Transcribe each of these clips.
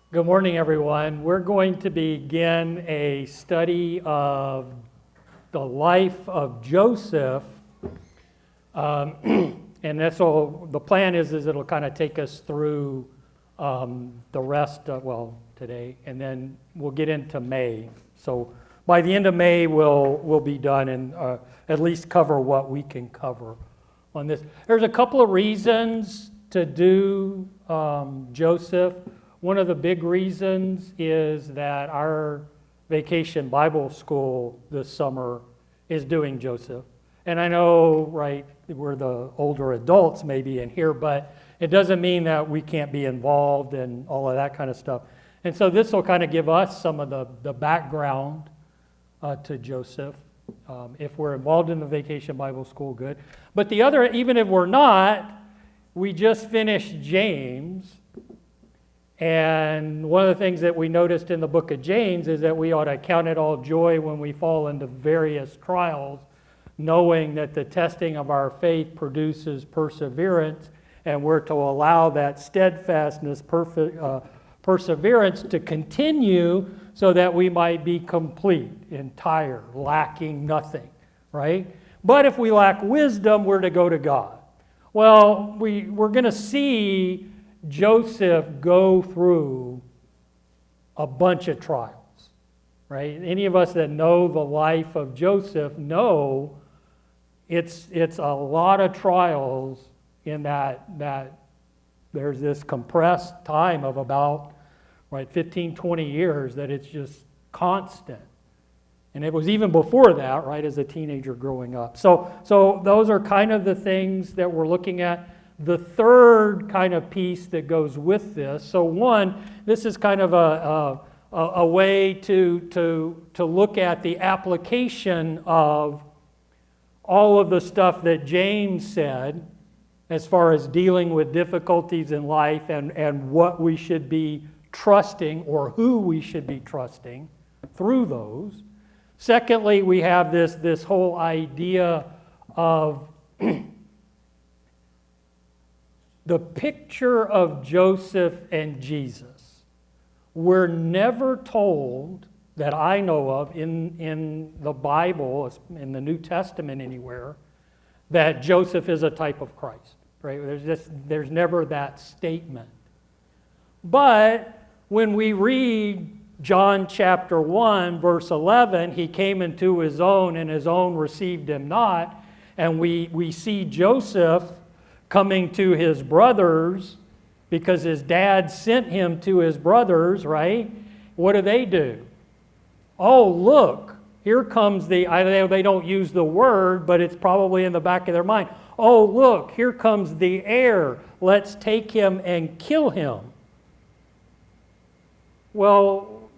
Good morning, everyone. We're going to begin a study of the life of Joseph. And that's all, the plan is it'll kind of take us through the rest of, today, and then we'll get into May. So by the end of May, we'll be done and at least cover what we can cover on this. There's a couple of reasons to do Joseph. One of the big reasons is that our vacation Bible school this summer is doing Joseph. And I know, right, we're the older adults maybe in here, but it doesn't mean that we can't be involved and all of that kind of stuff. And so this will kind of give us some of the background to Joseph. If we're involved in the vacation Bible school, good. But the other, even if we're not, we just finished James. And one of the things that we noticed in the book of James is that we ought to count it all joy when we fall into various trials, knowing that the testing of our faith produces perseverance, and we're to allow that steadfastness, perseverance to continue so that we might be complete, entire, lacking nothing, right? But if we lack wisdom, we're to go to God. Well, we're going to see Joseph go through a bunch of trials, right? Any of us that know the life of Joseph know it's a lot of trials in that there's this compressed time of about 15, 20 years that it's just constant. And it was even before that, right, as a teenager growing up. So those are kind of the things that we're looking at. The third kind of piece that goes with this, so one, this is kind of a way to look at the application of all of the stuff that James said as far as dealing with difficulties in life and what we should be trusting or who we should be trusting through those. Secondly, we have this whole idea of the picture of Joseph and Jesus. We're never told that I know of in the Bible, in the New Testament anywhere, that Joseph is a type of Christ. Right? There's never that statement. But when we read John chapter 1, verse 11, he came into his own and his own received him not, and we see Joseph coming to his brothers because his dad sent him to his brothers, right? What do? Oh, look, here comes they don't use the word, but it's probably in the back of their mind. Oh, look, here comes the heir. Let's take him and kill him. Well,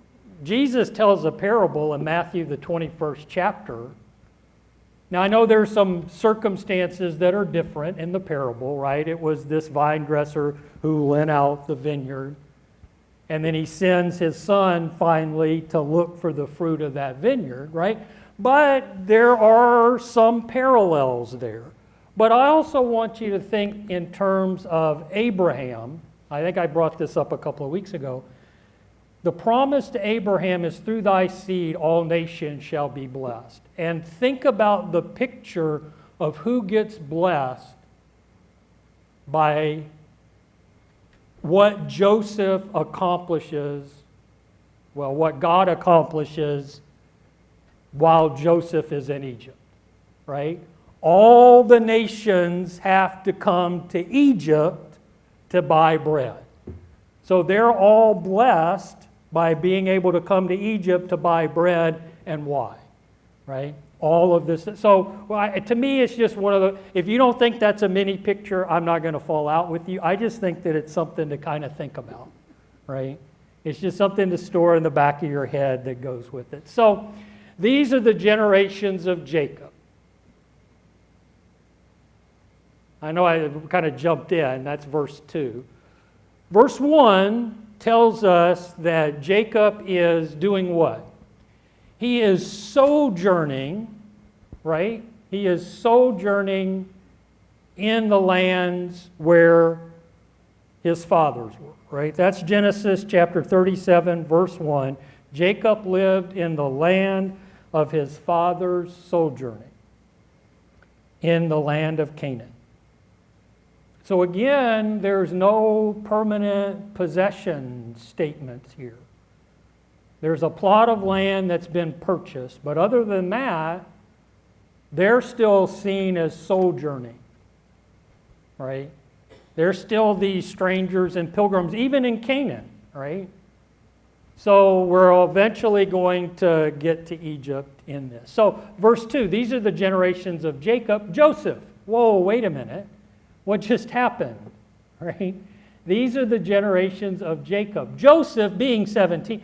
Jesus tells a parable in Matthew, the 21st chapter. Now, I know there's some circumstances that are different in the parable, right? It was this vine dresser who lent out the vineyard, and then he sends his son finally to look for the fruit of that vineyard, right? But there are some parallels there. But I also want you to think in terms of Abraham. I think I brought this up a couple of weeks ago. The promise to Abraham is through thy seed all nations shall be blessed. And think about the picture of who gets blessed by what Joseph accomplishes, what God accomplishes while Joseph is in Egypt, right? All the nations have to come to Egypt to buy bread. So they're all blessed by being able to come to Egypt to buy bread, and why, right? All of this. So to me, it's just one of the, if you don't think that's a mini picture, I'm not going to fall out with you. I just think that it's something to kind of think about, right? It's just something to store in the back of your head that goes with it. So these are the generations of Jacob. I know I kind of jumped in. That's verse 2. Verse 1 tells us that Jacob is doing what? He is sojourning, right? He is sojourning in the lands where his fathers were. right? That's Genesis chapter 37, verse 1. Jacob lived in the land of his father's sojourning, in the land of Canaan. So again, there's no permanent possession statements here. There's a plot of land that's been purchased, but other than that, they're still seen as sojourning, right? They're still these strangers and pilgrims, even in Canaan, right? So we're eventually going to get to Egypt in this. So verse 2, these are the generations of Jacob. Joseph, whoa, wait a minute. What just happened, right? These are the generations of Jacob. Joseph being 17.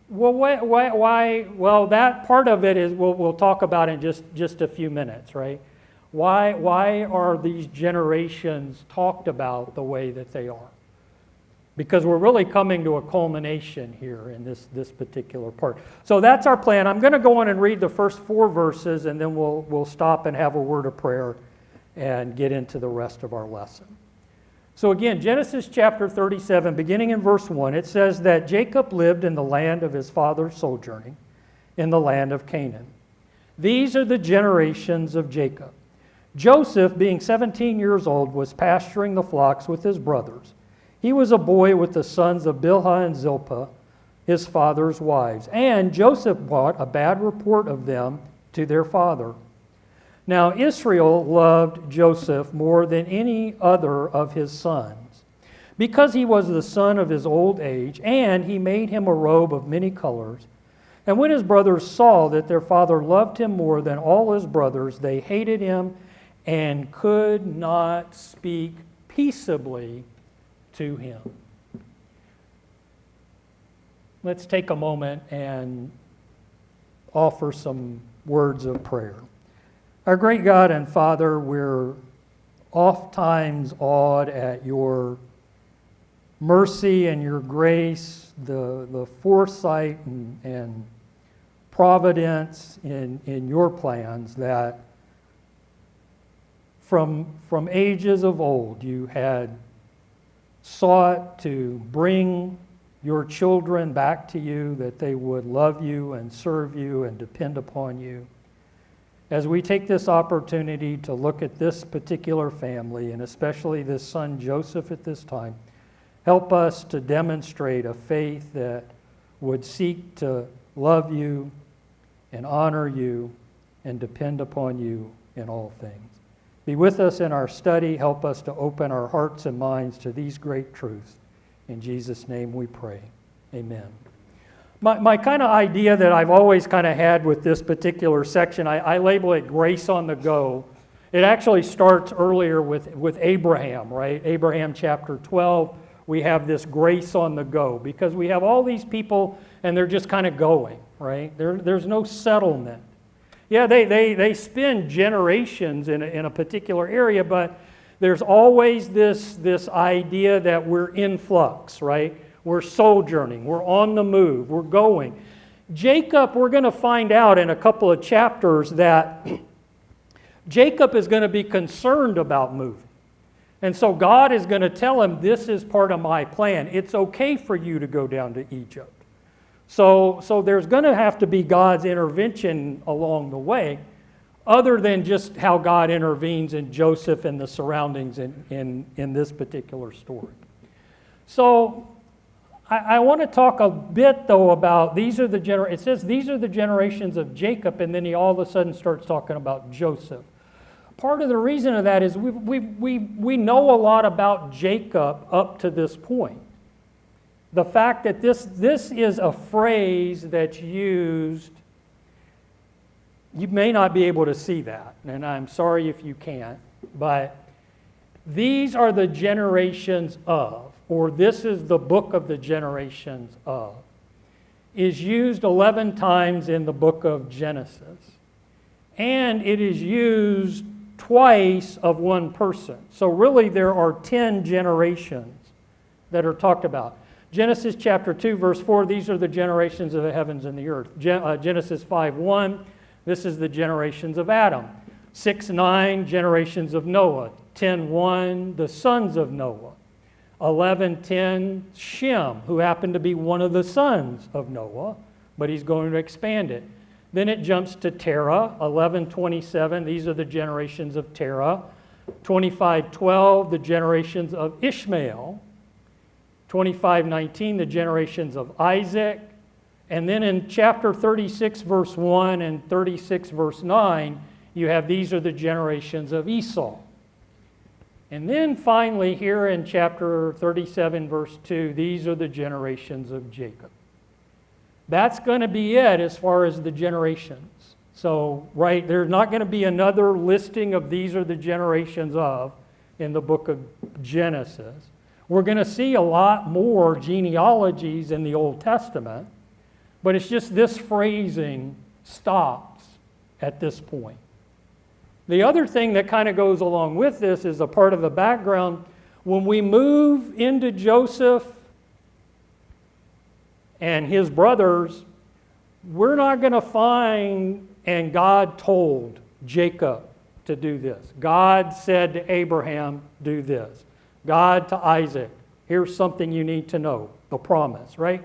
Well, why? Well, that part of it is we'll talk about in just a few minutes, right? Why are these generations talked about the way that they are? Because we're really coming to a culmination here in this particular part. So that's our plan. I'm going to go on and read the first 4 verses, and then we'll stop and have a word of prayer and get into the rest of our lesson. So again, Genesis chapter 37, beginning in verse 1, it says that Jacob lived in the land of his father's sojourning, in the land of Canaan. These are the generations of Jacob. Joseph, being 17 years old, was pasturing the flocks with his brothers. He was a boy with the sons of Bilhah and Zilpah, his father's wives. And Joseph brought a bad report of them to their father. Now Israel loved Joseph more than any other of his sons, because he was the son of his old age, and he made him a robe of many colors. And when his brothers saw that their father loved him more than all his brothers, they hated him and could not speak peaceably to him. Let's take a moment and offer some words of prayer. Our great God and Father, we're oftentimes awed at your mercy and your grace, the foresight and providence in your plans that from ages of old you had sought to bring your children back to you, that they would love you and serve you and depend upon you. As we take this opportunity to look at this particular family, and especially this son Joseph at this time, help us to demonstrate a faith that would seek to love you and honor you and depend upon you in all things. Be with us in our study. Help us to open our hearts and minds to these great truths. In Jesus' name we pray. Amen. My kind of idea that I've always kind of had with this particular section, I label it grace on the go. It actually starts earlier with Abraham, right? Abraham chapter 12, we have this grace on the go because we have all these people and they're just kind of going, right? There's no settlement. Yeah, they spend generations in a particular area, but there's always this idea that we're in flux, right? We're sojourning, we're on the move, we're going. Jacob, we're going to find out in a couple of chapters that Jacob is going to be concerned about moving. And so God is going to tell him, this is part of my plan. It's okay for you to go down to Egypt. So there's going to have to be God's intervention along the way, other than just how God intervenes in Joseph and the surroundings in this particular story. So I want to talk a bit, though, about it says these are the generations of Jacob, and then he all of a sudden starts talking about Joseph. Part of the reason of that is we know a lot about Jacob up to this point. The fact that this is a phrase that's used, you may not be able to see that, and I'm sorry if you can't, but these are the generations of, or this is the book of the generations of, is used 11 times in the book of Genesis. And it is used twice of one person. So really there are 10 generations that are talked about. Genesis chapter 2, verse 4, these are the generations of the heavens and the earth. Genesis 5:1, this is the generations of Adam. 6:9, generations of Noah. 10:1, the sons of Noah. 11:10, Shem, who happened to be one of the sons of Noah, but he's going to expand it. Then it jumps to Terah, 11:27. These are the generations of Terah. 25:12, the generations of Ishmael. 25:19, the generations of Isaac. And then in chapter 36, verse 1 and 36, verse 9, you have these are the generations of Esau. And then finally here in chapter 37, verse 2, these are the generations of Jacob. That's going to be it as far as the generations. So, right, there's not going to be another listing of these are the generations of in the book of Genesis. We're going to see a lot more genealogies in the Old Testament, but it's just this phrasing stops at this point. The other thing that kind of goes along with this is a part of the background. When we move into Joseph and his brothers, we're not going to find, and God told Jacob to do this. God said to Abraham, do this. God to Isaac, here's something you need to know, the promise, right?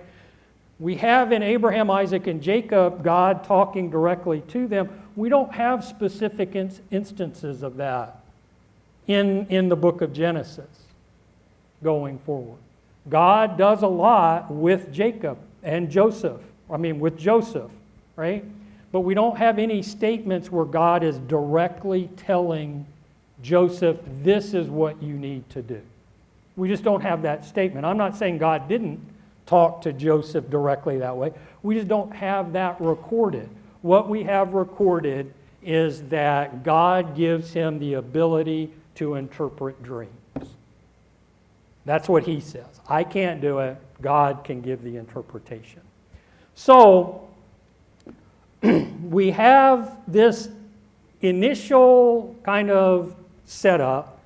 We have in Abraham, Isaac, and Jacob, God talking directly to them. We don't have specific instances of that in the book of Genesis going forward. God does a lot with Jacob and Joseph. With Joseph, right? But we don't have any statements where God is directly telling Joseph, this is what you need to do. We just don't have that statement. I'm not saying God didn't talk to Joseph directly that way. We just don't have that recorded. What we have recorded is that God gives him the ability to interpret dreams. That's what he says. I can't do it. God can give the interpretation. So, we have this initial kind of setup.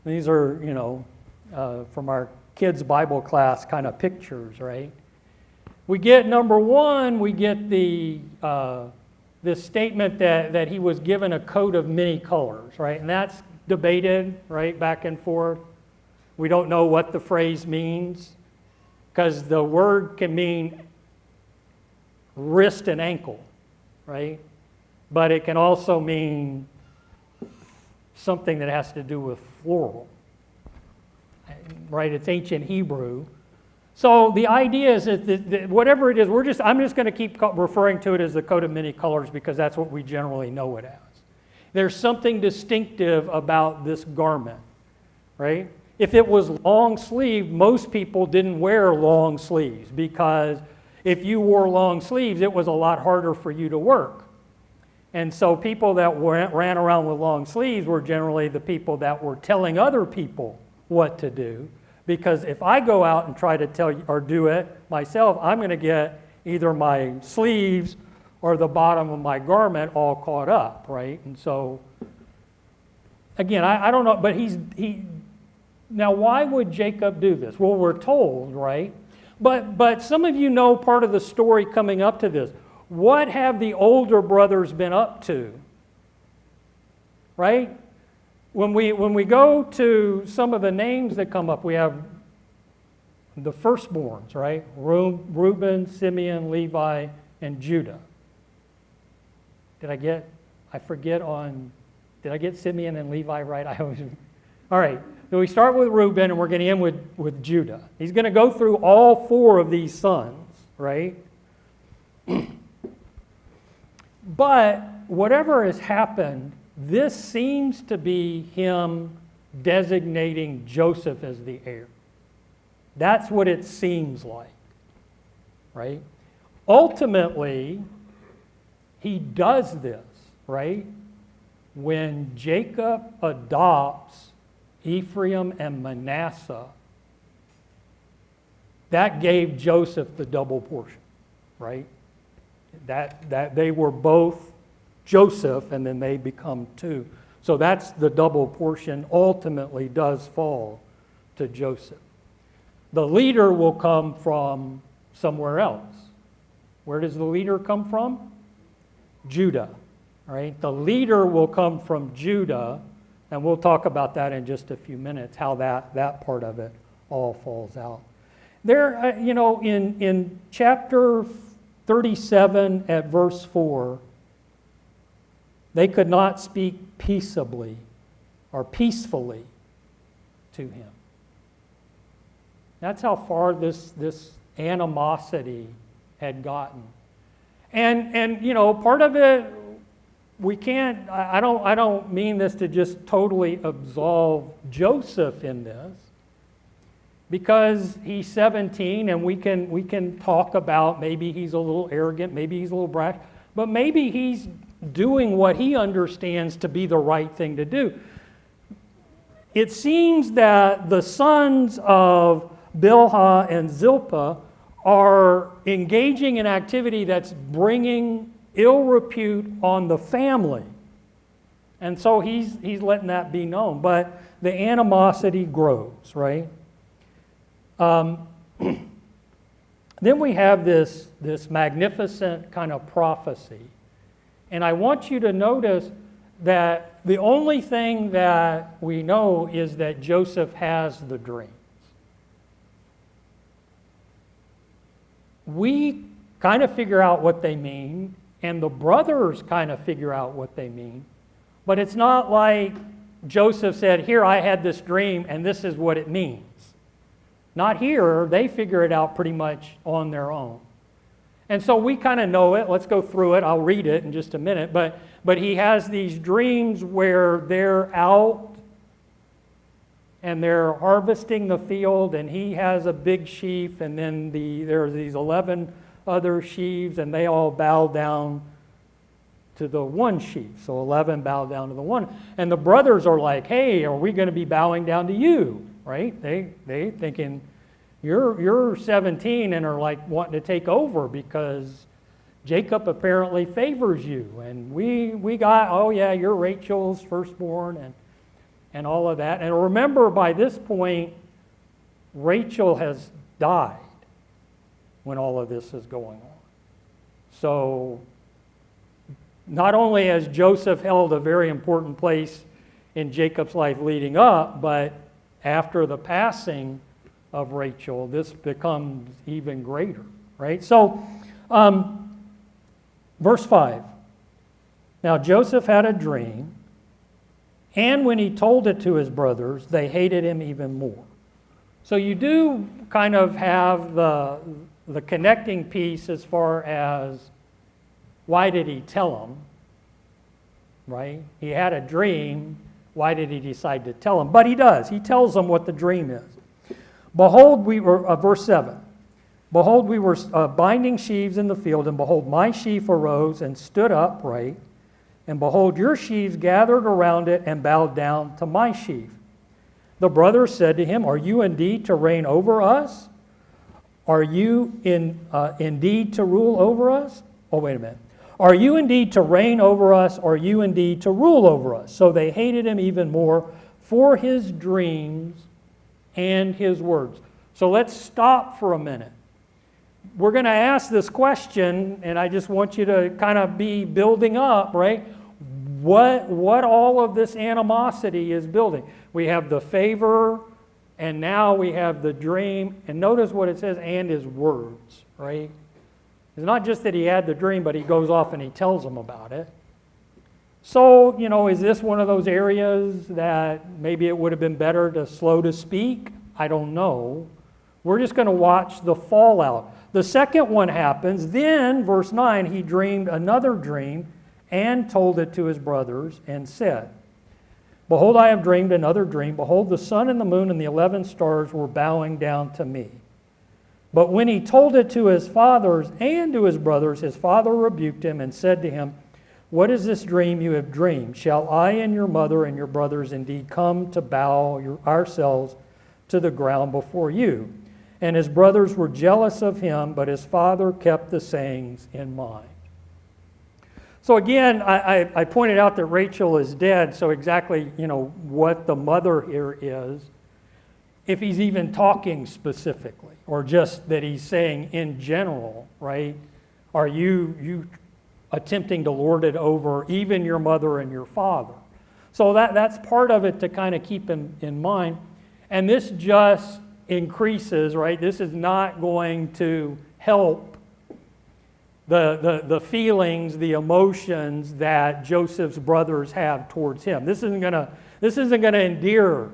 These are, from our kids' Bible class kind of pictures, right? We get number one, we get this statement that he was given a coat of many colors, right? And that's debated, right, back and forth. We don't know what the phrase means because the word can mean wrist and ankle, right? But it can also mean something that has to do with floral, right? It's ancient Hebrew. So the idea is that whatever it is, I'm just going to keep referring to it as the coat of many colors because that's what we generally know it as. There's something distinctive about this garment, right? If it was long sleeved, most people didn't wear long sleeves because if you wore long sleeves, it was a lot harder for you to work. And so people that ran around with long sleeves were generally the people that were telling other people what to do. Because if I go out and try to tell you or do it myself, I'm going to get either my sleeves or the bottom of my garment all caught up, right? And so, again, I don't know, but now why would Jacob do this? Well, we're told, right? But some of you know part of the story coming up to this. What have the older brothers been up to? Right? When we go to some of the names that come up, we have the firstborns, right? Reuben, Simeon, Levi, and Judah. Did I get Simeon and Levi right? All right. So we start with Reuben and we're going to end with Judah. He's going to go through all four of these sons, right? But whatever has happened, this seems to be him designating Joseph as the heir. That's what it seems like, right? Ultimately, he does this, right? When Jacob adopts Ephraim and Manasseh, that gave Joseph the double portion, right? That they were both Joseph and then they become two. So that's the double portion ultimately does fall to Joseph. The leader will come from somewhere else. Where does the leader come from? Judah, right? The leader will come from Judah. And we'll talk about that in just a few minutes, how that part of it all falls out. There, in chapter 37 at verse 4, they could not speak peaceably or peacefully to him. That's how far this animosity had gotten. And part of it, we can't, I don't mean this to just totally absolve Joseph in this, because he's 17 and we can talk about maybe he's a little arrogant, maybe he's a little brash, but maybe he's doing what he understands to be the right thing to do. It seems that the sons of Bilhah and Zilpah are engaging in activity that's bringing ill repute on the family. And so he's letting that be known. But the animosity grows, right? Then we have this magnificent kind of prophecy. And I want you to notice that the only thing that we know is that Joseph has the dreams. We kind of figure out what they mean, and the brothers kind of figure out what they mean. But it's not like Joseph said, here, I had this dream, and this is what it means. Not here. They figure it out pretty much on their own. And so we kind of know it. Let's go through it. I'll read it in just a minute. But he has these dreams where they're out and they're harvesting the field, and he has a big sheaf, and then there's these 11 other sheaves, and they all bow down to the one sheaf. So 11 bow down to the one. And the brothers are like, hey, are we going to be bowing down to you? Right? They thinking, you're 17 and are like wanting to take over because Jacob apparently favors you. And we got, oh yeah, you're Rachel's firstborn and all of that. And remember, by this point, Rachel has died when all of this is going on. So not only has Joseph held a very important place in Jacob's life leading up, but after the passing of Rachel, this becomes even greater, right? So, verse 5. Now Joseph had a dream, and when he told it to his brothers, they hated him even more. So you do kind of have the connecting piece as far as why did he tell them, right? He had a dream. Why did he decide to tell them? But he does. He tells them what the dream is. Behold, we were, verse 7. Behold, we were binding sheaves in the field, and behold, my sheaf arose and stood upright. And behold, your sheaves gathered around it and bowed down to my sheaf. The brothers said to him, are you indeed to reign over us? Are you indeed to rule over us? Oh, wait a minute. Are you indeed to reign over us? Are you indeed to rule over us? So they hated him even more for his dreams and his words. So let's stop for a minute. We're going to ask this question, and I just want you to kind of be building up, right? What all of this animosity is building. We have the favor, and now we have the dream. And notice what it says, and his words, right? It's not just that he had the dream, but he goes off and he tells them about it. So, is this one of those areas that maybe it would have been better to slow to speak? I don't know. We're just going to watch the fallout. The second one happens. Then, verse 9, he dreamed another dream and told it to his brothers and said, behold, I have dreamed another dream. Behold, the sun and the moon and the 11 stars were bowing down to me. But when he told it to his fathers and to his brothers, his father rebuked him and said to him, what is this dream you have dreamed? Shall I and your mother and your brothers indeed come to bow ourselves to the ground before you? And his brothers were jealous of him, but his father kept the sayings in mind. So again, I pointed out that Rachel is dead, so exactly, what the mother here is, if he's even talking specifically, or just that he's saying in general, right? Are you attempting to lord it over even your mother and your father? So that's part of it to kind of keep in mind. And this just increases, right? This is not going to help the feelings, the emotions that Joseph's brothers have towards him. This isn't going to endear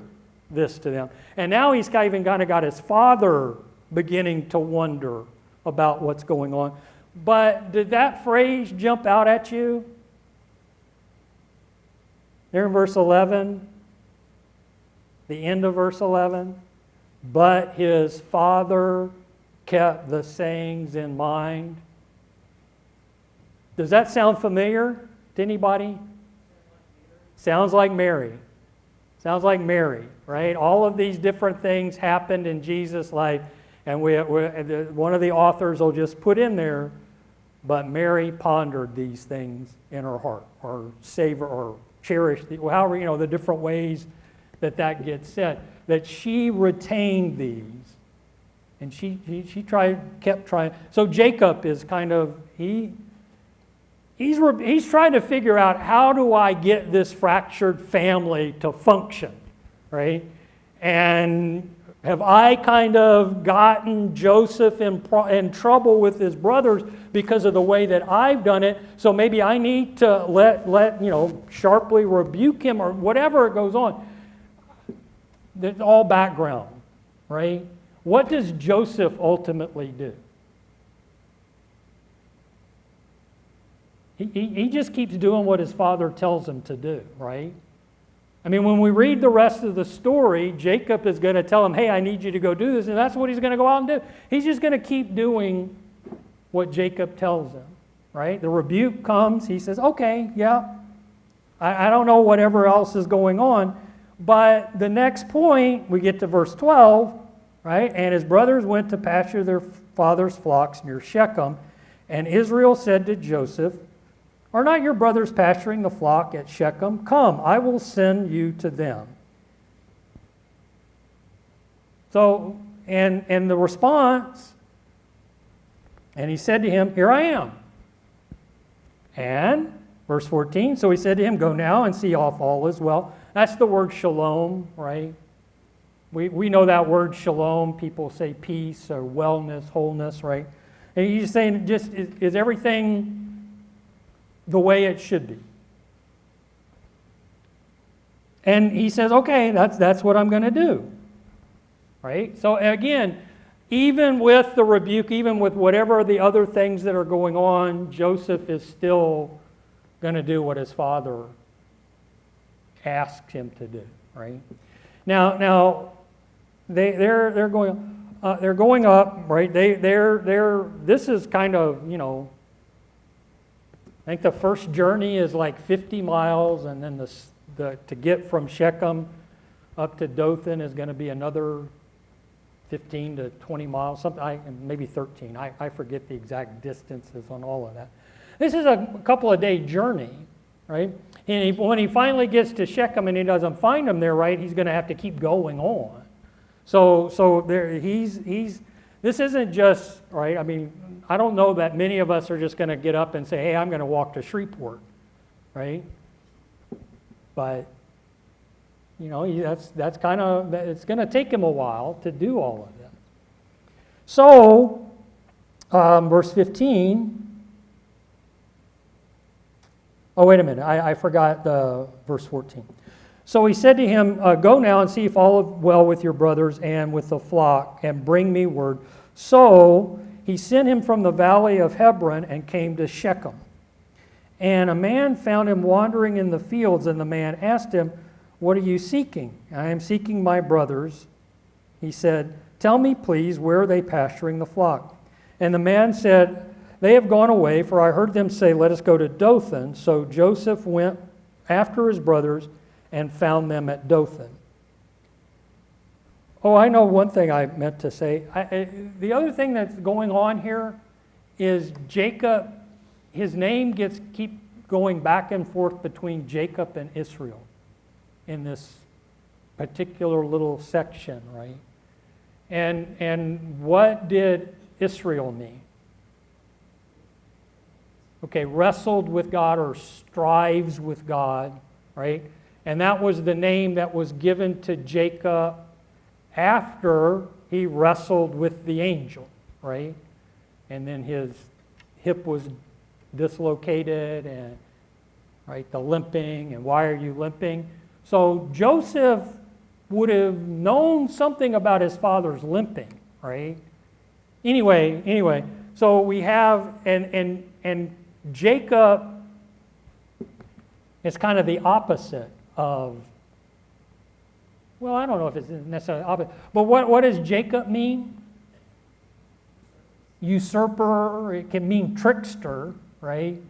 this to them. And now he's even kind of got his father beginning to wonder about what's going on. But did that phrase jump out at you? There in verse 11, the end of verse 11. But his father kept the sayings in mind. Does that sound familiar to anybody? Sounds like Mary. Sounds like Mary, right? All of these different things happened in Jesus' life, and one of the authors will just put in there, but Mary pondered these things in her heart, or savor, or cherished, however, the different ways that gets said, that she retained these, and she kept trying. So Jacob is kind of, He's trying to figure out, how do I get this fractured family to function, right? And have I kind of gotten Joseph in trouble with his brothers because of the way that I've done it? So maybe I need to sharply rebuke him, or whatever it goes on. It's all background, right? What does Joseph ultimately do? He just keeps doing what his father tells him to do, right? I mean, when we read the rest of the story, Jacob is going to tell him, hey, I need you to go do this, and that's what he's going to go out and do. He's just going to keep doing what Jacob tells him, right? The rebuke comes, he says, okay, yeah, I don't know whatever else is going on, but the next point, we get to verse 12, right? And his brothers went to pasture their father's flocks near Shechem, and Israel said to Joseph, are not your brothers pasturing the flock at Shechem? Come, I will send you to them. So, and the response, and he said to him, here I am. And, verse 14, so he said to him, go now and see if all is well. That's the word shalom, right? We know that word shalom. People say peace or wellness, wholeness, right? And he's saying, just is everything the way it should be? And he says, okay, that's what I'm going to do. Right? So again, even with the rebuke, even with whatever the other things that are going on, Joseph is still going to do what his father asks him to do. Right? Now they're going up. Right? This is kind of, I think the first journey is like 50 miles, and then to get from Shechem up to Dothan is going to be another 15 to 20 miles, maybe 13. I forget the exact distances on all of that. This is a couple of day journey, right? And when he finally gets to Shechem and he doesn't find him there, right, he's going to have to keep going on. So there this isn't just, right, I mean, I don't know that many of us are just going to get up and say, hey, I'm going to walk to Shreveport, right? But, that's kind of, it's going to take him a while to do all of that. So, verse 15, oh, wait a minute, I forgot verse 14. So he said to him, go now and see if all is well with your brothers and with the flock, and bring me word. So he sent him from the valley of Hebron and came to Shechem. And a man found him wandering in the fields, and the man asked him, what are you seeking? I am seeking my brothers. He said, tell me, please, where are they pasturing the flock? And the man said, they have gone away, for I heard them say, let us go to Dothan. So Joseph went after his brothers and found them at Dothan. Oh, I know one thing I meant to say. The other thing that's going on here is Jacob, his name keep going back and forth between Jacob and Israel in this particular little section, right? And what did Israel mean? Okay, wrestled with God or strives with God, right? And that was the name that was given to Jacob after he wrestled with the angel, right? And then his hip was dislocated, and right, the limping, and why are you limping? So Joseph would have known something about his father's limping, right? Anyway, so we have, and Jacob is kind of the opposite of, well, I don't know if it's necessarily opposite, but what does Jacob mean? Usurper, it can mean trickster, right?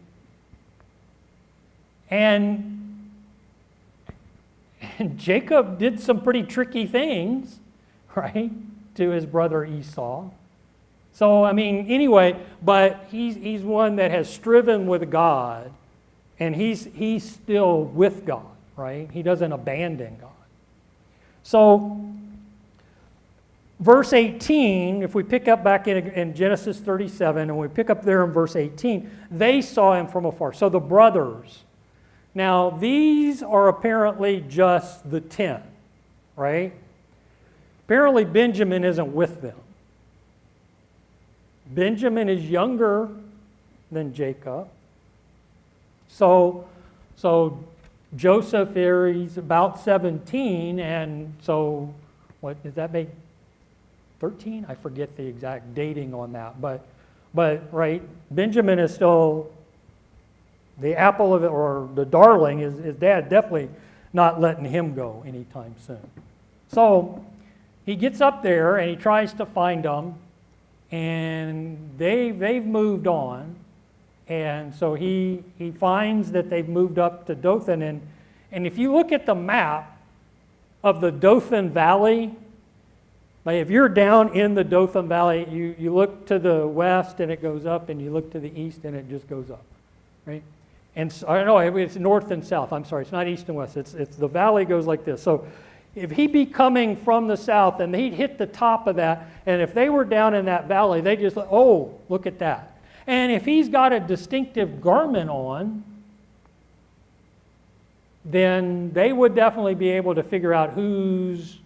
And Jacob did some pretty tricky things, right, to his brother Esau. So, I mean, anyway, but he's one that has striven with God, and he's still with God, right? He doesn't abandon God. So, verse 18, if we pick up back in Genesis 37, and we pick up there in verse 18, they saw him from afar. So the brothers. Now, these are apparently just the 10, right? Apparently, Benjamin isn't with them. Benjamin is younger than Jacob. So Joseph here, he's about 17, and so what does that make? 13? I forget the exact dating on that, but right, Benjamin is still the apple of it, or the darling. His dad definitely not letting him go anytime soon. So he gets up there and he tries to find them, and they've moved on, and so he finds that they've moved up to Dothan, and if you look at the map of the Dothan Valley, like if you're down in the Dothan Valley, you look to the west and it goes up, and you look to the east and it just goes up, right? And so, I don't know, it's north and south. I'm sorry, it's not east and west. It's the valley goes like this. So if he'd be coming from the south and he'd hit the top of that, and if they were down in that valley, they just, oh, look at that. And if he's got a distinctive garment on, then they would definitely be able to figure out who's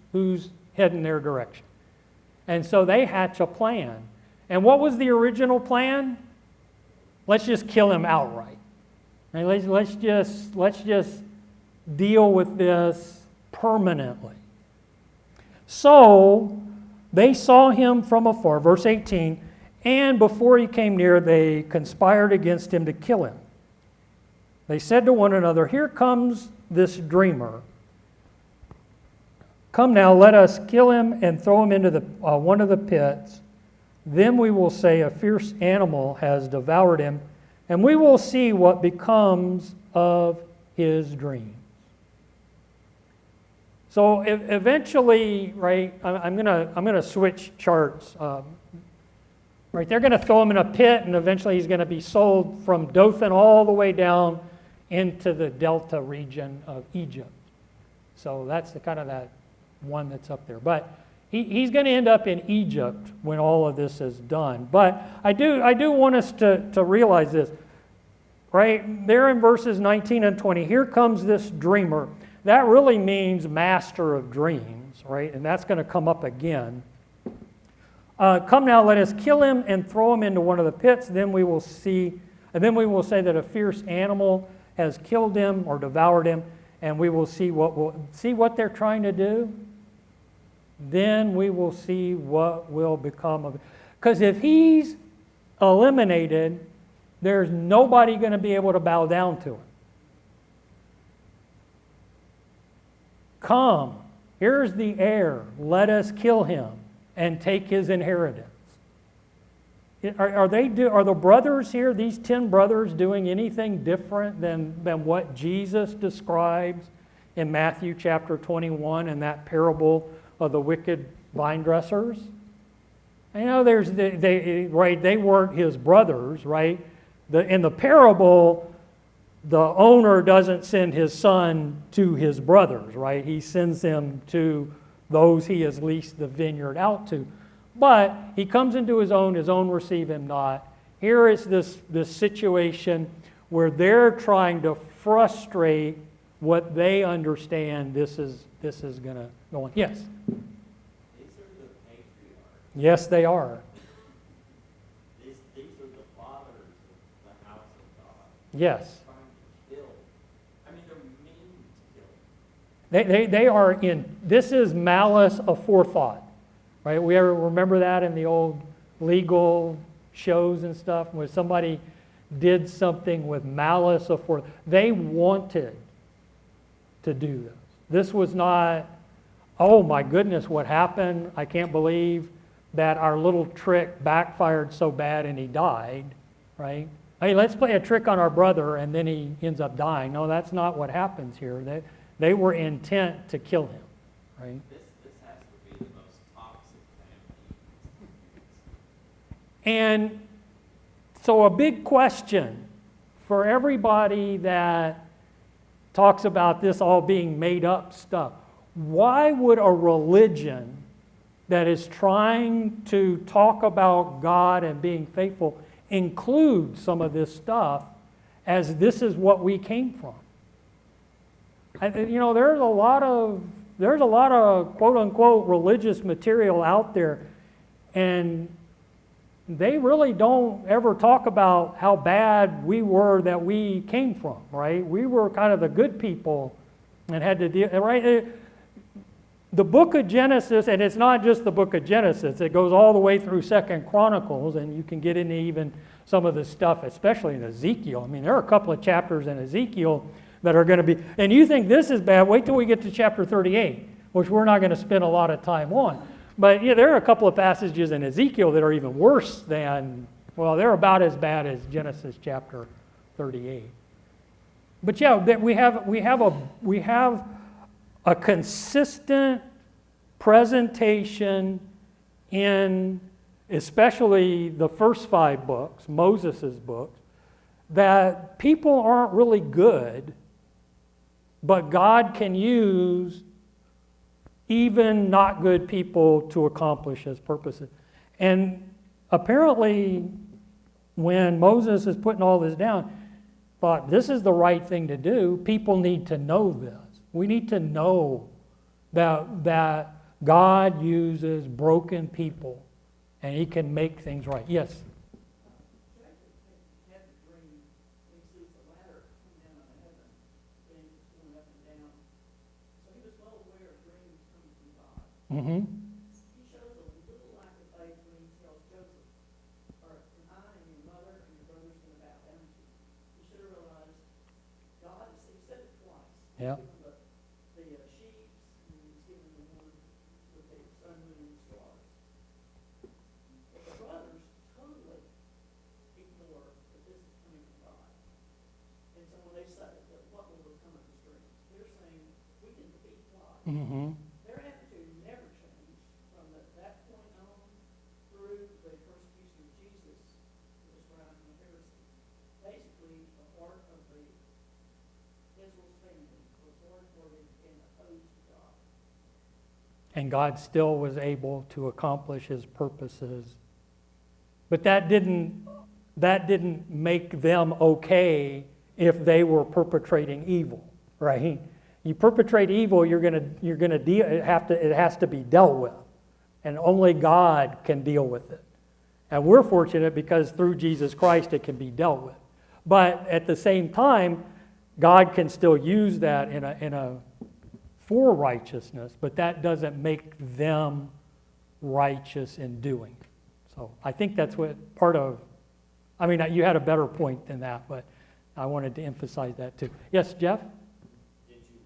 heading their direction. And so they hatch a plan. And what was the original plan? Let's just kill him outright. And let's just deal with this permanently. So they saw him from afar, verse 18, and before he came near, they conspired against him to kill him. They said to one another, "Here comes this dreamer. Come now, let us kill him and throw him into one of the pits. Then we will say a fierce animal has devoured him, and we will see what becomes of his dreams." So eventually, right, I'm gonna switch charts. Right, they're going to throw him in a pit, and eventually he's going to be sold from Dothan all the way down into the delta region of Egypt. So that's the kind of that one that's up there. But he's going to end up in Egypt when all of this is done. But I do want us to realize this. Right there in verses 19 and 20, here comes this dreamer. That really means master of dreams, right? And that's going to come up again. Come now, let us kill him and throw him into one of the pits. Then we will say that a fierce animal has killed him or devoured him, and we will see what they're trying to do. Then we will see what will become of it. Because if he's eliminated, there's nobody going to be able to bow down to him. Come, here's the heir. Let us kill him and take his inheritance. Are the brothers here, these 10 brothers, doing anything different than what Jesus describes in Matthew chapter 21 and that parable of the wicked vine dressers? I know they weren't his brothers, right? In the parable, the owner doesn't send his son to his brothers, right? He sends him to those he has leased the vineyard out to. But he comes into his own receive him not. Here is this situation where they're trying to frustrate what they understand this is going to go on. Yes? These are the patriarchs Yes, they are. These are the fathers of the house of God. Yes. Trying to kill. I mean, they're mean to kill. They are in, this is malice aforethought, right? We ever remember that in the old legal shows and stuff, where somebody did something with malice aforethought. They wanted to do this. This was not, oh my goodness, what happened? I can't believe that our little trick backfired so bad and he died, right? Hey, let's play a trick on our brother and then he ends up dying. No, that's not what happens here. They were intent to kill him, right? This has to be the most toxic family. And so a big question for everybody that talks about this all being made up stuff. Why would a religion that is trying to talk about God and being faithful include some of this stuff as this is what we came from? You know, there's a lot of quote unquote religious material out there, and they really don't ever talk about how bad we were that we came from, right? We were kind of the good people and had to deal, right? The book of Genesis, and it's not just the book of Genesis, it goes all the way through 2 Chronicles, and you can get into even some of the stuff, especially in Ezekiel. I mean, there are a couple of chapters in Ezekiel that are going to be, and you think this is bad, wait till we get to chapter 38, which we're not going to spend a lot of time on. But yeah, there are a couple of passages in Ezekiel that are even worse than, well, they're about as bad as Genesis chapter 38. But yeah, we have a consistent presentation in especially the first 5 books, Moses' books, that people aren't really good, but God can use even not good people to accomplish his purposes. And apparently, when Moses is putting all this down, thought this is the right thing to do. People need to know this. We need to know that God uses broken people and he can make things right. Yes? Mm-hmm. He shows a little lack of faith when he tells Joseph, or I and your mother and your brothers going to bow down to you. You should have realized God, he said it twice. Yeah. He's given the sheep, and he's given the one with the sun, moon, and stars. But the brothers totally ignore that this is coming from God. And so when they say that what will become of his dreams, they're saying we can defeat God. Mm-hmm. Their attitude never changed from that point on through the persecution of Jesus, the scribes and the Pharisees. Basically, the heart of the Israel's family was hard-hearted and opposed to God. And God still was able to accomplish his purposes. But that didn't make them okay if they were perpetrating evil, right? You perpetrate evil, it has to be dealt with. And only God can deal with it. And we're fortunate because through Jesus Christ it can be dealt with. But at the same time, God can still use that for righteousness, but that doesn't make them righteous in doing it. So I think that's what you had a better point than that, but I wanted to emphasize that too. Yes, Jeff? Did you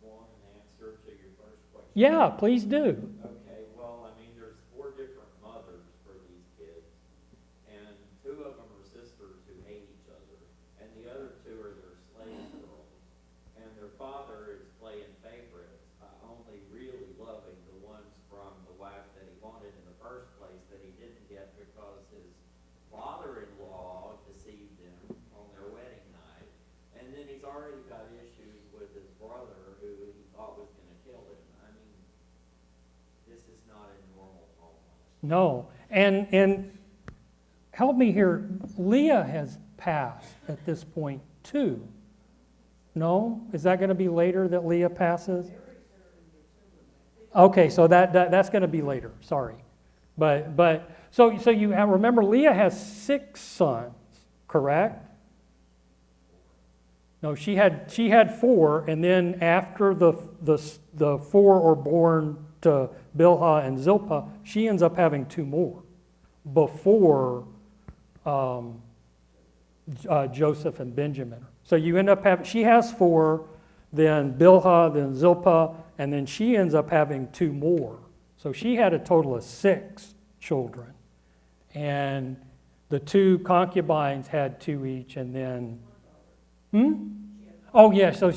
want an answer to your first question? Yeah, please do. Okay, well, I mean, there's 4 different mothers for these kids, and 2 of them are sisters who hate each other, and the other 2 are their slave girls, and their father is playing favorites, only really loving the ones from the wife that he wanted in the first place that he didn't get because his father-in-law deceived him on their wedding night, and then he's already got issues with his brother who he thought was going to kill him. I mean, this is not a normal home life. No. And help me here. Leah has passed at this point too. No? Is that going to be later that Leah passes? Okay, so that's going to be later. Sorry. So remember, Leah has 6 sons, correct? No, she had 4, and then after the 4 are born to Bilhah and Zilpah, she ends up having 2 more before Joseph and Benjamin. So you end up having, she has 4, then Bilhah, then Zilpah, and then she ends up having 2 more. So she had a total of 6 children. And the 2 concubines had 2 each, and then, Oh, yeah, so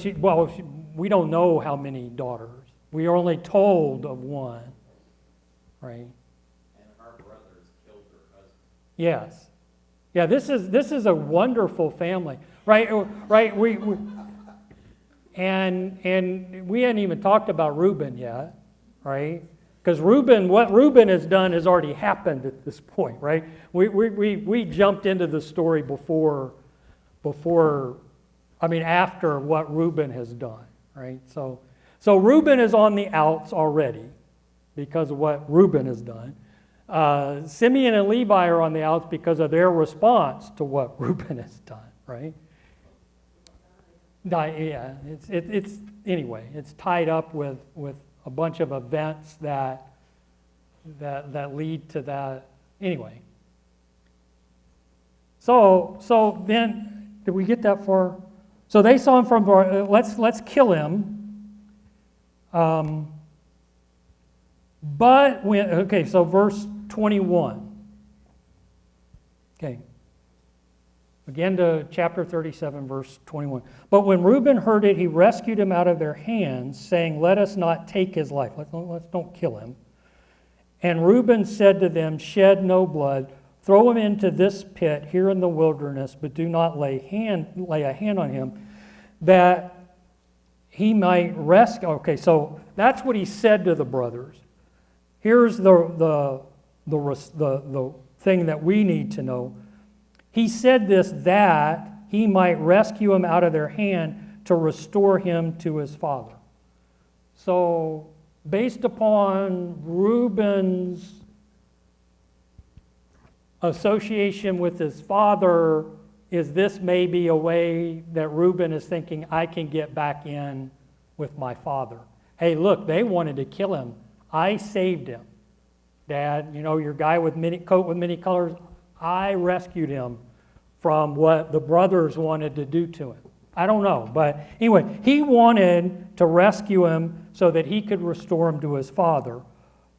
we don't know how many daughters. We are only told of 1, right? And her brothers killed her husband. Yes. Yeah, this is a wonderful family, right? Right. And we hadn't even talked about Reuben yet, right? Because what Reuben has done has already happened at this point, right? We jumped into the story after what Reuben has done, right? So Reuben is on the outs already because of what Reuben has done. Simeon and Levi are on the outs because of their response to what Reuben has done, right? Yeah, anyway, it's tied up with a bunch of events that lead to that. Anyway. So then, did we get that far? So they saw him from, let's kill him. So verse 21. Okay. Again to chapter 37, verse 21. But when Reuben heard it, he rescued him out of their hands, saying, let us not take his life. Let's don't kill him. And Reuben said to them, shed no blood. Throw him into this pit here in the wilderness, but do not lay a hand on him, that he might rescue. Okay, so that's what he said to the brothers. Here's the thing that we need to know. He said this that he might rescue him out of their hand to restore him to his father. So, based upon Reuben's association with his father, is this maybe a way that Reuben is thinking, I can get back in with my father? Hey, look, they wanted to kill him. I saved him. Dad, your guy with coat with many colors, I rescued him from what the brothers wanted to do to him. I don't know. But anyway, he wanted to rescue him so that he could restore him to his father.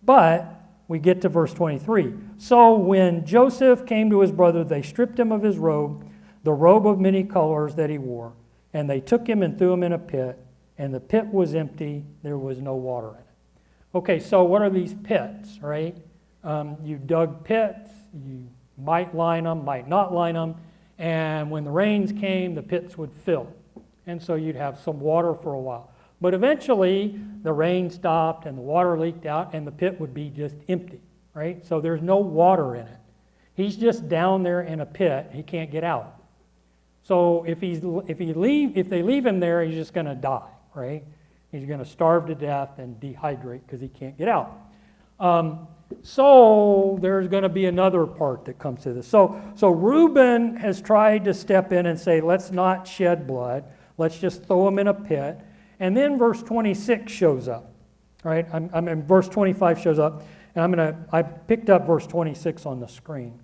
But we get to verse 23. So when Joseph came to his brother, they stripped him of his robe, the robe of many colors that he wore, and they took him and threw him in a pit, and the pit was empty. There was no water in it. Okay, so what are these pits, right? You dug pits. You might line them, might not line them. And when the rains came, the pits would fill. And so you'd have some water for a while. But eventually, the rain stopped and the water leaked out and the pit would be just empty, right? So there's no water in it. He's just down there in a pit. He can't get out. So if they leave him there, he's just going to die, right? He's going to starve to death and dehydrate because he can't get out. So there's going to be another part that comes to this. So Reuben has tried to step in and say, let's not shed blood. Let's just throw him in a pit. And then verse 26 shows up, right? Verse 25 shows up, and I picked up verse 26 on the screen.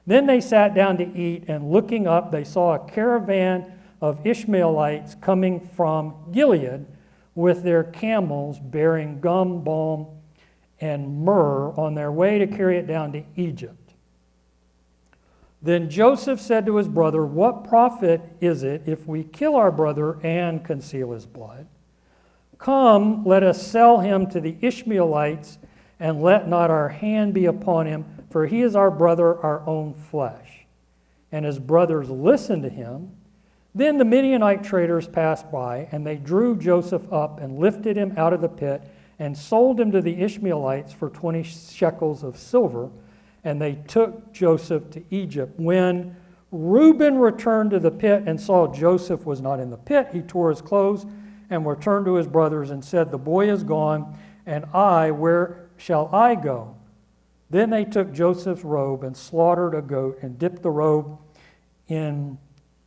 Then they sat down to eat, and looking up, they saw a caravan of Ishmaelites coming from Gilead with their camels bearing gum, balm, and myrrh on their way to carry it down to Egypt. Then Joseph said to his brother, what profit is it if we kill our brother and conceal his blood? Come, let us sell him to the Ishmaelites, and let not our hand be upon him, for he is our brother, our own flesh. And his brothers listened to him. Then the Midianite traders passed by, and they drew Joseph up and lifted him out of the pit and sold him to the Ishmaelites for 20 shekels of silver, and they took Joseph to Egypt. When Reuben returned to the pit and saw Joseph was not in the pit, he tore his clothes and returned to his brothers and said, the boy is gone, and where shall I go? Then they took Joseph's robe and slaughtered a goat and dipped the robe in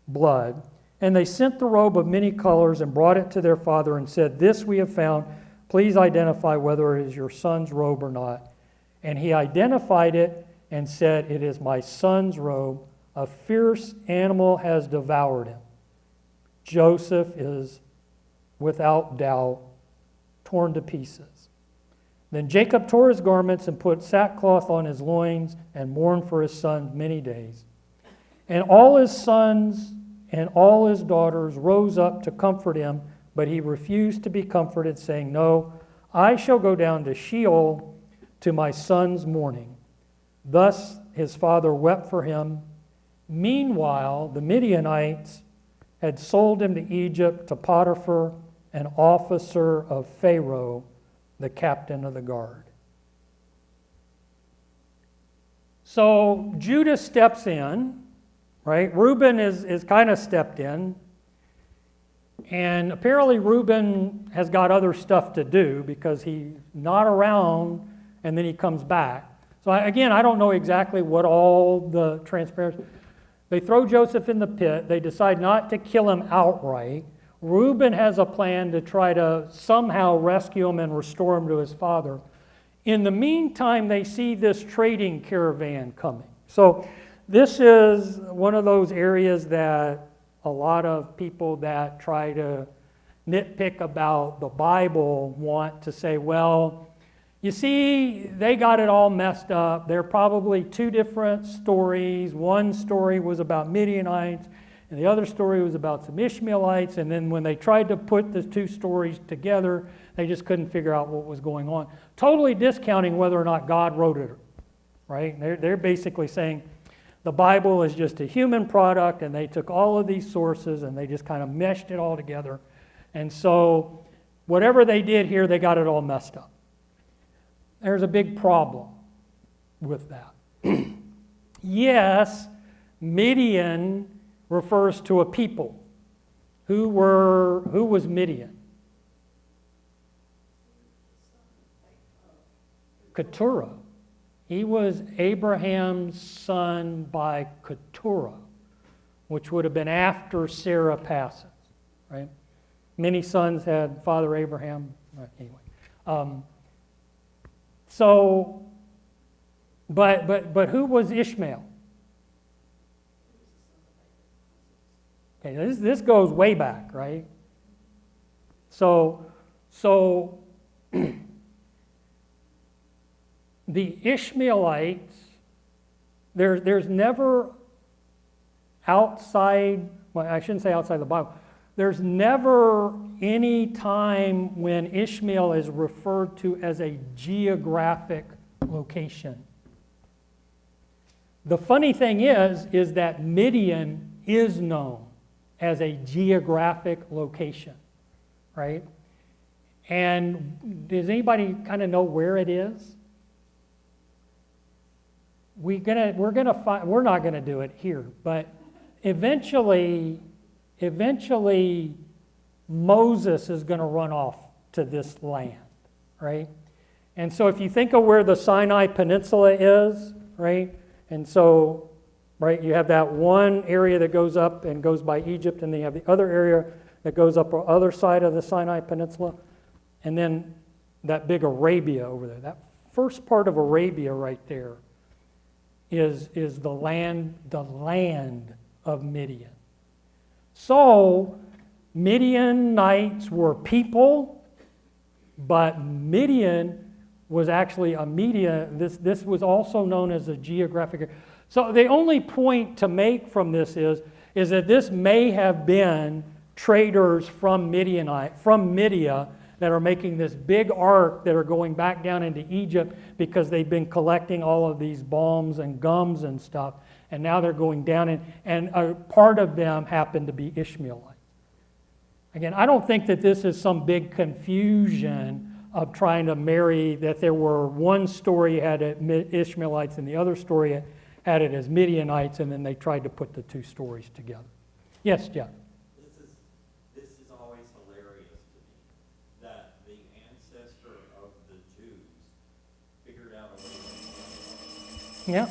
blood. And they sent the robe of many colors and brought it to their father and said, "This we have found. Please identify whether it is your son's robe or not." And he identified it and said, "It is my son's robe. A fierce animal has devoured him." Joseph is, without doubt, torn to pieces. Then Jacob tore his garments and put sackcloth on his loins and mourned for his son many days. And all his sons and all his daughters rose up to comfort him, but he refused to be comforted, saying, "No, I shall go down to Sheol to my son's mourning." Thus his father wept for him. Meanwhile, the Midianites had sold him to Egypt, to Potiphar, an officer of Pharaoh, the captain of the guard. So Judah steps in, right? Reuben is kind of stepped in. And apparently Reuben has got other stuff to do because he's not around and then he comes back. So again, I don't know exactly what all the transparency. They throw Joseph in the pit. They decide not to kill him outright. Reuben has a plan to try to somehow rescue him and restore him to his father. In the meantime, they see this trading caravan coming. So this is one of those areas that a lot of people that try to nitpick about the Bible want to say, well, you see, they got it all messed up. There are probably two different stories. One story was about Midianites, and the other story was about some Ishmaelites. And then when they tried to put the two stories together, they just couldn't figure out what was going on. Totally discounting whether or not God wrote it, right? They're basically saying the Bible is just a human product, and they took all of these sources and they just kind of meshed it all together. And so whatever they did here, they got it all messed up. There's a big problem with that. Yes, Midian refers to a people. Who was Midian? Keturah. He was Abraham's son by Keturah, which would have been after Sarah passes, right? Many sons had Father Abraham. Anyway. But who was Ishmael? Okay, this goes way back, right? So the Ishmaelites, there's never outside, well, I shouldn't say outside the Bible, there's never any time when Ishmael is referred to as a geographic location. The funny thing is that Midian is known as a geographic location, right? And does anybody kind of know where it is? We're not gonna do it here, but eventually Moses is going to run off to this land, right? And so if you think of where the Sinai Peninsula is, right? And so, right, you have that one area that goes up and goes by Egypt, and then you have the other area that goes up the other side of the Sinai Peninsula, and then that big Arabia over there. That first part of Arabia right there is the land of Midian. So, Midianites were people, but Midian was actually a media. This was also known as a geographic area. So the only point to make from this is that this may have been traders from Midia that are making this big arc that are going back down into Egypt because they've been collecting all of these balms and gums and stuff. And now they're going down, and a part of them happen to be Ishmaelites. Again, I don't think that this is some big confusion of trying to marry, that there were one story had it Ishmaelites and the other story had it as Midianites, and then they tried to put the two stories together. Yes, Jeff? This is always hilarious to me, that the ancestor of the Jews figured out a way Yeah.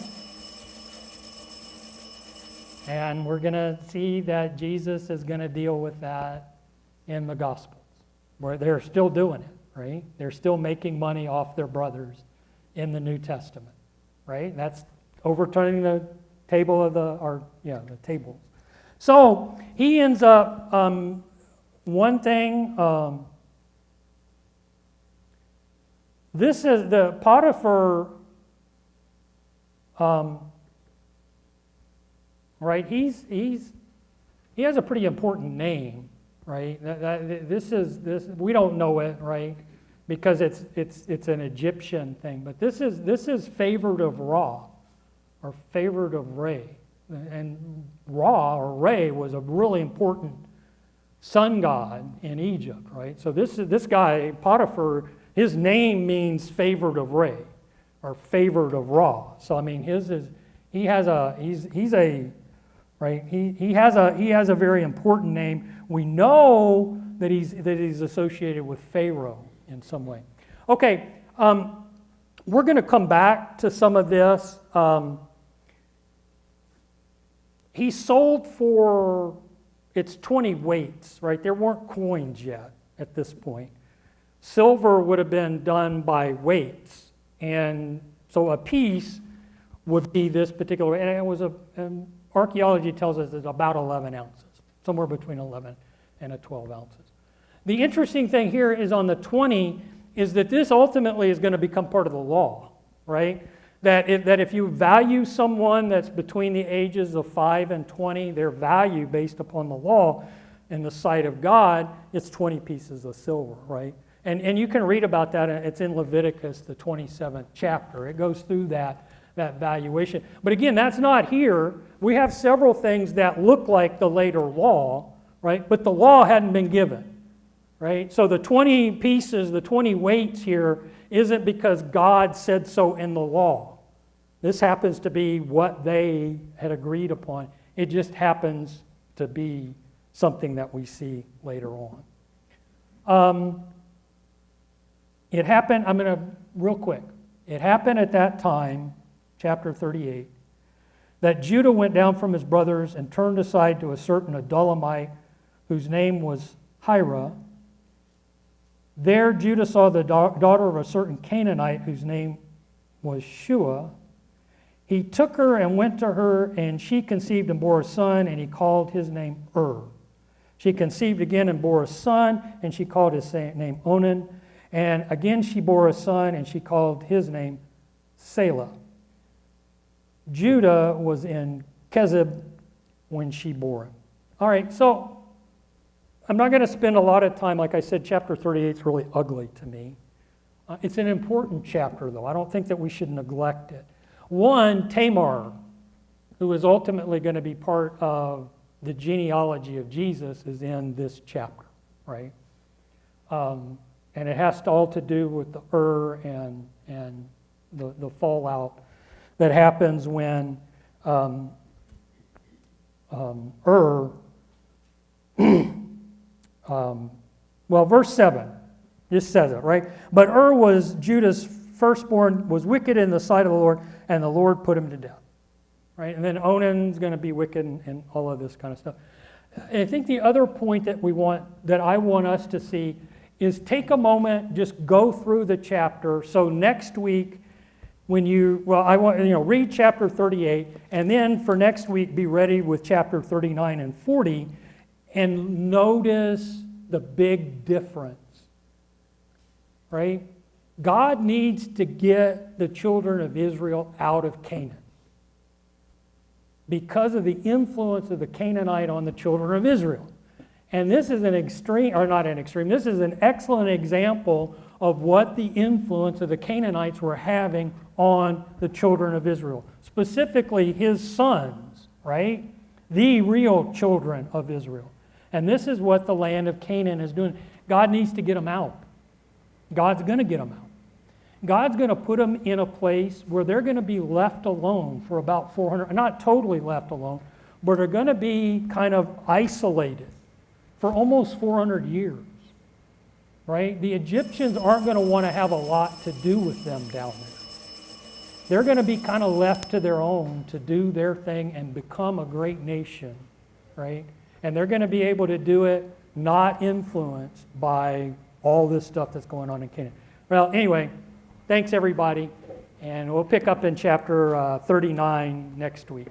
And we're going to see that Jesus is going to deal with that in the Gospels, where they're still doing it, right? They're still making money off their brothers in the New Testament, right? That's overturning the table of the tables. So he ends up, one thing, this is the Potiphar, right? He has a pretty important name, right? This we don't know it, right? Because it's an Egyptian thing, but this is favored of Ra, or favored of Re, and Ra or Re was a really important sun god in Egypt, right? So this guy Potiphar, his name means favored of Re, or favored of Ra. So I mean, he's a right. He has a very important name. We know that he's associated with Pharaoh in some way. Okay, we're going to come back to some of this. He sold for, it's 20 weights, right? There weren't coins yet at this point. Silver would have been done by weights, and so a piece would be this particular, and it was archaeology tells us it's about 11 ounces, somewhere between 11 and 12 ounces. The interesting thing here is on the 20 is that this ultimately is going to become part of the law, right? That if you value someone that's between the ages of 5 and 20, their value based upon the law in the sight of God, it's 20 pieces of silver, right? And you can read about that. It's in Leviticus, the 27th chapter. It goes through that valuation. But again, that's not here. We have several things that look like the later law, right? But the law hadn't been given, right? So the 20 pieces, the 20 weights here isn't because God said so in the law. This happens to be what they had agreed upon. It just happens to be something that we see later on. It happened, I'm going to, real quick, it happened at that time, chapter 38, that Judah went down from his brothers and turned aside to a certain Adullamite whose name was Hira. There Judah saw the daughter of a certain Canaanite whose name was Shua. He took her and went to her, and she conceived and bore a son, and he called his name She conceived again and bore a son, and she called his name Onan. And again she bore a son, and she called his name Selah. Judah was in Kezib when she bore him. All right, so I'm not going to spend a lot of time. Like I said, chapter 38 is really ugly to me. It's an important chapter, though. I don't think that we should neglect it. One, Tamar, who is ultimately going to be part of the genealogy of Jesus, is in this chapter, right? And it has all to do with the and the fallout that happens when verse 7, this says it, right? But was Judah's firstborn, was wicked in the sight of the Lord, and the Lord put him to death, right? And then Onan's going to be wicked and all of this kind of stuff. And I think the other point that I want us to see is take a moment, just go through the chapter. So next week, read chapter 38, and then for next week, be ready with chapter 39 and 40, and notice the big difference, right? God needs to get the children of Israel out of Canaan because of the influence of the Canaanite on the children of Israel. And this is this is an excellent example of what the influence of the Canaanites were having on the children of Israel. Specifically, his sons, right? The real children of Israel. And this is what the land of Canaan is doing. God needs to get them out. God's going to get them out. God's going to put them in a place where they're going to be left alone for about 400, not totally left alone, but they're going to be kind of isolated for almost 400 years, right? The Egyptians aren't going to want to have a lot to do with them down there. they're going to be kind of left to their own to do their thing and become a great nation, right? And they're going to be able to do it not influenced by all this stuff that's going on in Canaan. Well, anyway, thanks everybody, and we'll pick up in chapter 39 next week.